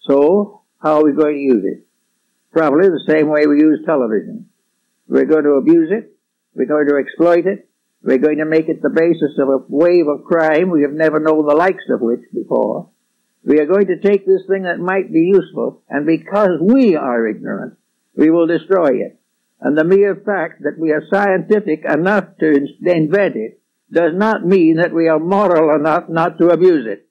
So, how are we going to use it? Probably the same way we use television. We're going to abuse it. We're going to exploit it. We're going to make it the basis of a wave of crime we have never known the likes of which before. We are going to take this thing that might be useful, and because we are ignorant, we will destroy it. And the mere fact that we are scientific enough to invent it does not mean that we are moral enough not to abuse it.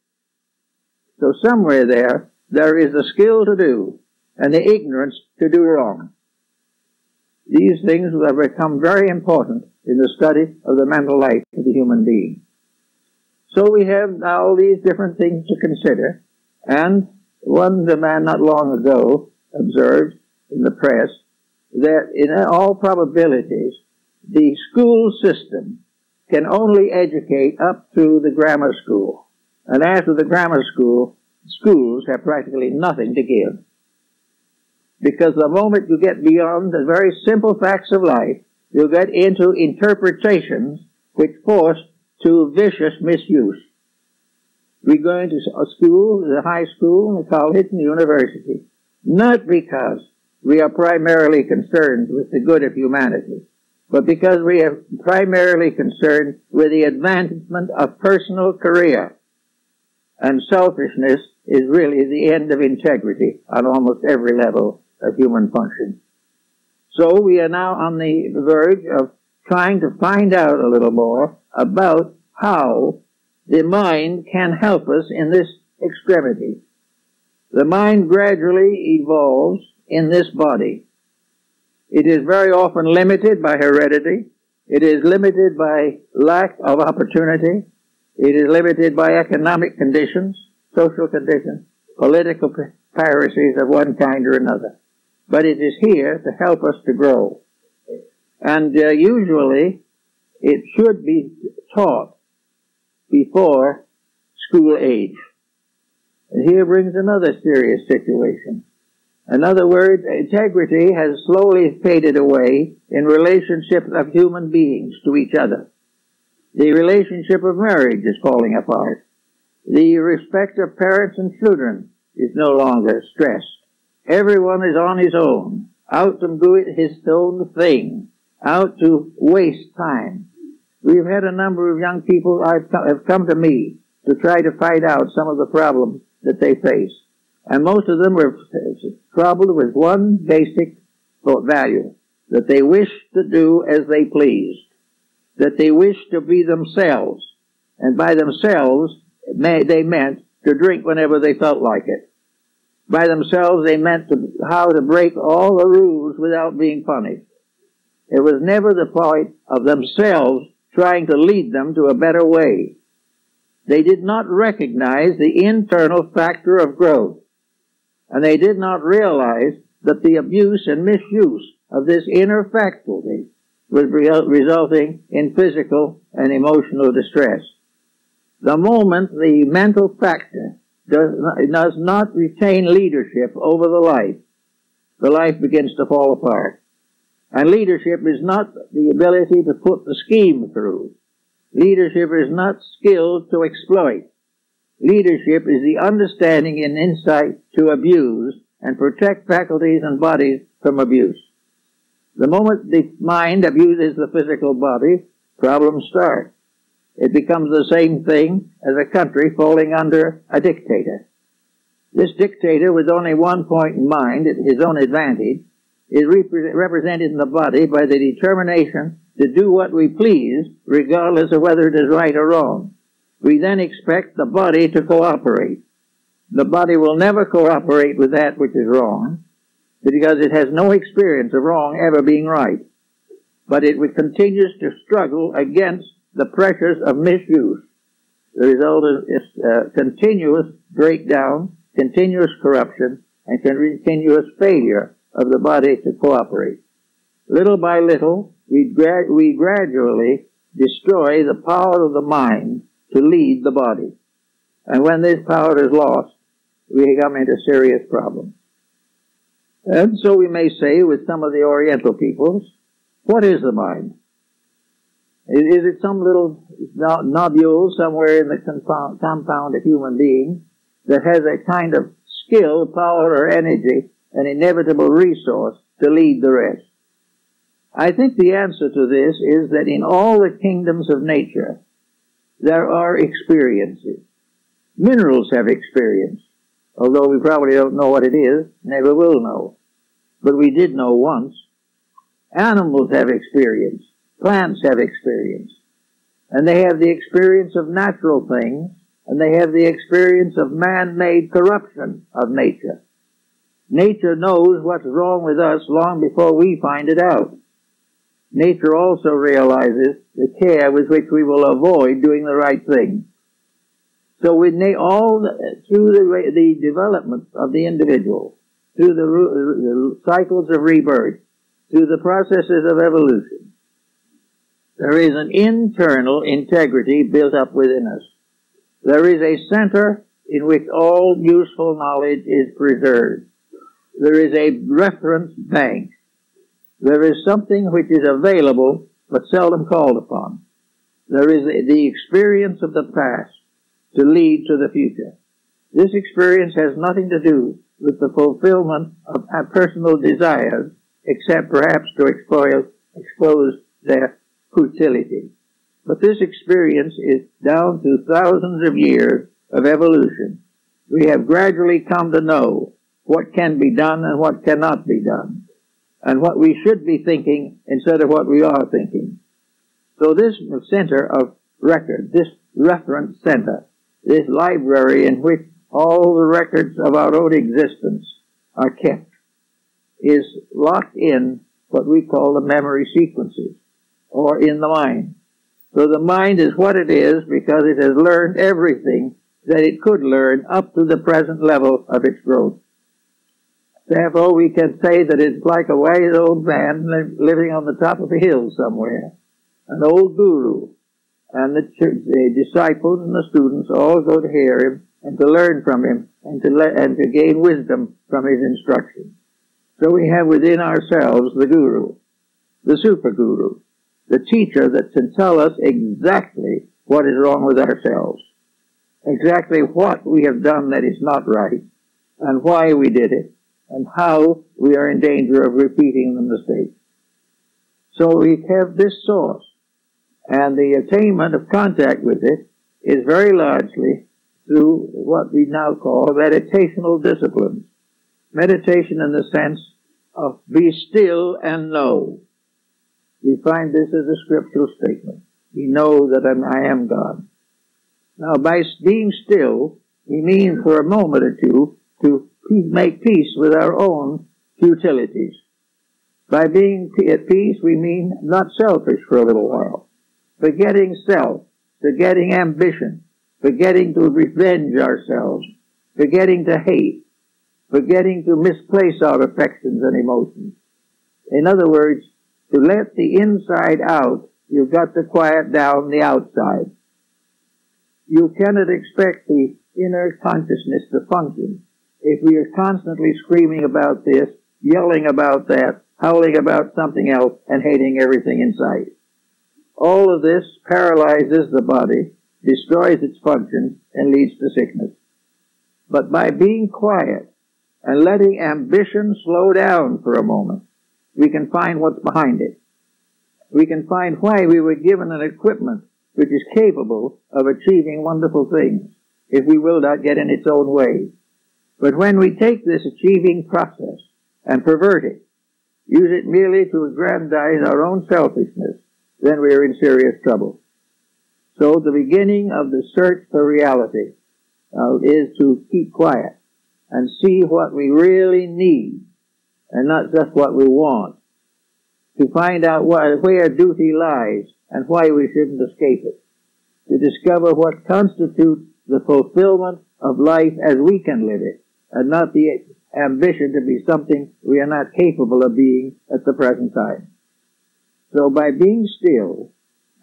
So somewhere there is the skill to do and the ignorance to do wrong. These things have become very important in the study of the mental life of the human being. So we have now these different things to consider, and one man not long ago observed in the press that in all probabilities the school system can only educate up to the grammar school, and after the grammar school, schools have practically nothing to give. Because the moment you get beyond the very simple facts of life, you'll get into interpretations which force to vicious misuse. We go into a school, the high school, the college, and the university, not because we are primarily concerned with the good of humanity, but because we are primarily concerned with the advancement of personal career. And selfishness is really the end of integrity on almost every level of human function. So we are now on the verge of trying to find out a little more about how the mind can help us in this extremity. The mind gradually evolves in this body. It is very often limited by heredity. It is limited by lack of opportunity. It is limited by economic conditions, social conditions, political piracies of one kind or another. But it is here to help us to grow. And usually it should be taught before school age. And here brings another serious situation. In other words, integrity has slowly faded away in relationships of human beings to each other. The relationship of marriage is falling apart. The respect of parents and children is no longer stressed. Everyone is on his own, out to do it his own thing, out to waste time. We've had a number of young people have come to me to try to find out some of the problems that they face. And most of them were troubled with one basic value, that they wished to do as they pleased, that they wished to be themselves, and by themselves they meant to drink whenever they felt like it. By themselves they meant how to break all the rules without being punished. It was never the point of themselves trying to lead them to a better way. They did not recognize the internal factor of growth, and they did not realize that the abuse and misuse of this inner faculty was resulting in physical and emotional distress. The moment the mental factor does not retain leadership over the life begins to fall apart. And leadership is not the ability to put the scheme through. Leadership is not skilled to exploit. Leadership is the understanding and insight to abuse and protect faculties and bodies from abuse. The moment the mind abuses the physical body, problems start. It becomes the same thing as a country falling under a dictator. This dictator, with only one point in mind, his own advantage, is represented in the body by the determination to do what we please, regardless of whether it is right or wrong. We then expect the body to cooperate. The body will never cooperate with that which is wrong, because it has no experience of wrong ever being right. But it continues to struggle against the pressures of misuse. The result is continuous breakdown, continuous corruption, and continuous failure of the body to cooperate. Little by little, we gradually destroy the power of the mind to lead the body. And when this power is lost, we come into serious problems. And so we may say with some of the Oriental peoples, what is the mind? Is it some little nodule somewhere in the compound of human being that has a kind of skill, power, or energy an inevitable resource to lead the rest? I think the answer to this is that in all the kingdoms of nature, there are experiences. Minerals have experience, although we probably don't know what it is, never will know. But we did know once. Animals have experience. Plants have experience. And they have the experience of natural things, and they have the experience of man-made corruption of nature. Nature knows what's wrong with us long before we find it out. Nature also realizes the care with which we will avoid doing the right thing. So through the development of the individual, through the cycles of rebirth, through the processes of evolution, there is an internal integrity built up within us. There is a center in which all useful knowledge is preserved. There is a reference bank. There is something which is available but seldom called upon. There is the experience of the past to lead to the future. This experience has nothing to do with the fulfillment of our personal desires, except perhaps to expose their futility. But this experience is down to thousands of years of evolution. We have gradually come to know what can be done and what cannot be done, and what we should be thinking instead of what we are thinking. So this center of record, this reference center, this library in which all the records of our own existence are kept, is locked in what we call the memory sequences, or in the mind. So the mind is what it is because it has learned everything that it could learn up to the present level of its growth. Therefore, we can say that it's like a wise old man living on the top of a hill somewhere, an old guru, and the disciples and the students all go to hear him and to learn from him and to gain wisdom from his instruction. So we have within ourselves the guru, the super guru, the teacher that can tell us exactly what is wrong with ourselves, exactly what we have done that is not right, and why we did it, and how we are in danger of repeating the mistake. So we have this source, and the attainment of contact with it is very largely through what we now call meditational disciplines. Meditation in the sense of be still and know. We find this as a scriptural statement. We know that I am God. Now, by being still, we mean for a moment or two to make peace with our own futilities. By being at peace, we mean not selfish for a little while. Forgetting self, forgetting ambition, forgetting to revenge ourselves, forgetting to hate, forgetting to misplace our affections and emotions. In other words, to let the inside out, you've got to quiet down the outside. You cannot expect the inner consciousness to function if we are constantly screaming about this, yelling about that, howling about something else, and hating everything in sight. All of this paralyzes the body, destroys its functions, and leads to sickness. But by being quiet and letting ambition slow down for a moment, we can find what's behind it. We can find why we were given an equipment which is capable of achieving wonderful things if we will not get in its own way. But when we take this achieving process and pervert it, use it merely to aggrandize our own selfishness, then we are in serious trouble. So the beginning of the search for reality is to keep quiet and see what we really need and not just what we want, to find out where duty lies and why we shouldn't escape it, to discover what constitutes the fulfillment of life as we can live it, and not the ambition to be something we are not capable of being at the present time. So by being still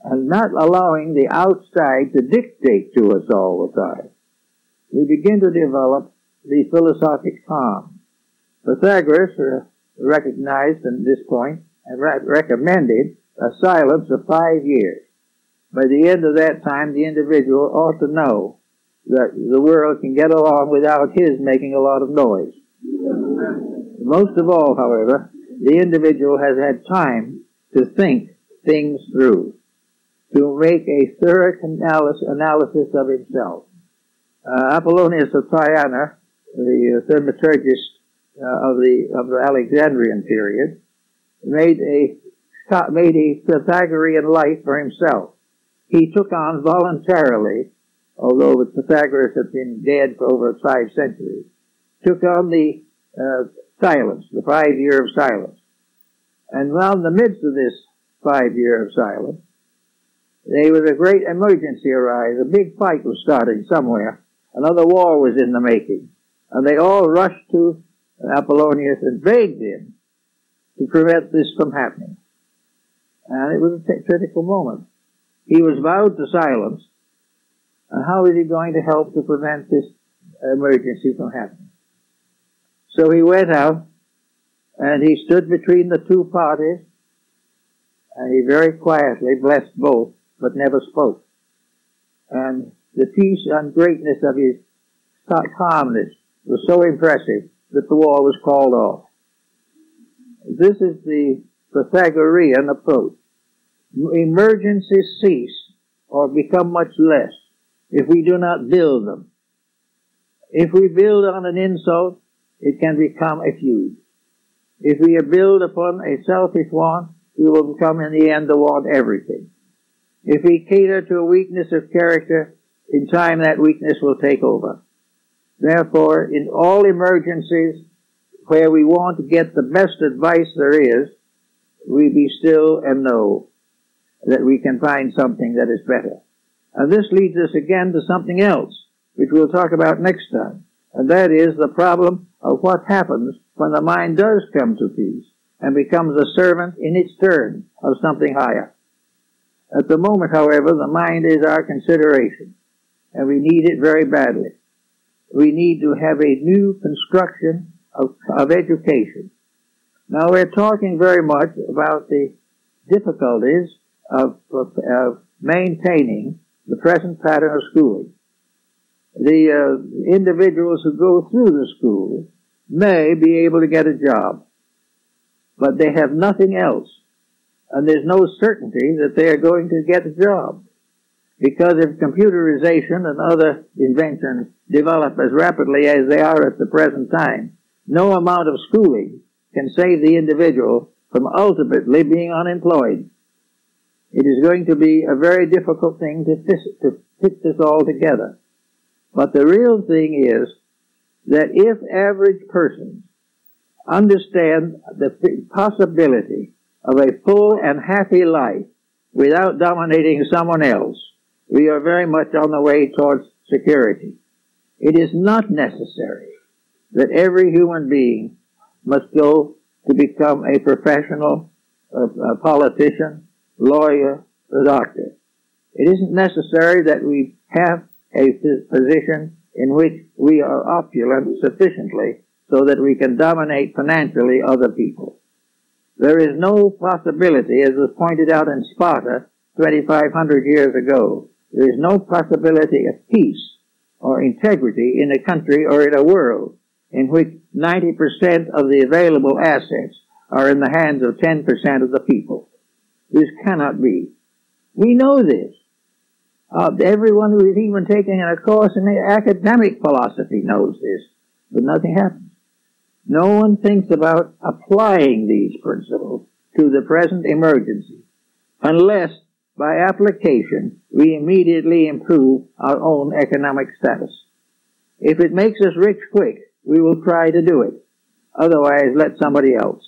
and not allowing the outside to dictate to us all the time, we begin to develop the philosophic calm. Pythagoras recognized at this point and recommended a silence of 5 years. By the end of that time, the individual ought to know that the world can get along without his making a lot of noise. Most of all, however, the individual has had time to think things through, to make a thorough analysis of himself. Apollonius of Tyana, the thaumaturgist of the Alexandrian period, made a Pythagorean life for himself. He took on voluntarily, although Pythagoras had been dead for over 5 centuries, took on the silence, the 5 year of silence. And while in the midst of this 5 year of silence, there was a great emergency arise. A big fight was starting somewhere. Another war was in the making. And they all rushed to Apollonius and begged him to prevent this from happening. And it was a critical moment. He was vowed to silence. And how is he going to help to prevent this emergency from happening? So he went out and he stood between the two parties and he very quietly blessed both but never spoke. And the peace and greatness of his calmness was so impressive that the war was called off. This is the Pythagorean approach. Emergencies cease or become much less if we do not build them. If we build on an insult, it can become a feud. If we build upon a selfish want, we will become in the end to want everything. If we cater to a weakness of character, in time that weakness will take over. Therefore, in all emergencies where we want to get the best advice there is, we be still and know that we can find something that is better. And this leads us again to something else, which we'll talk about next time. And that is the problem of what happens when the mind does come to peace and becomes a servant in its turn of something higher. At the moment, however, the mind is our consideration, and we need it very badly. We need to have a new construction of education. Now, we're talking very much about the difficulties of maintaining the present pattern of schooling. The individuals who go through the school may be able to get a job, but they have nothing else. And there's no certainty that they are going to get a job. Because if computerization and other inventions develop as rapidly as they are at the present time, no amount of schooling can save the individual from ultimately being unemployed. It is going to be a very difficult thing to fit this all together. But the real thing is that if average persons understand the possibility of a full and happy life without dominating someone else, we are very much on the way towards security. It is not necessary that every human being must go to become a professional, a politician, lawyer, or doctor. It isn't necessary that we have a position in which we are opulent sufficiently so that we can dominate financially other people. There is no possibility, as was pointed out in Sparta 2,500 years ago, there is no possibility of peace or integrity in a country or in a world in which 90% of the available assets are in the hands of 10% of the people. This cannot be. We know this. Everyone who is even taking a course in academic philosophy knows this, but nothing happens. No one thinks about applying these principles to the present emergency, unless by application we immediately improve our own economic status. If it makes us rich quick, we will try to do it. Otherwise, let somebody else.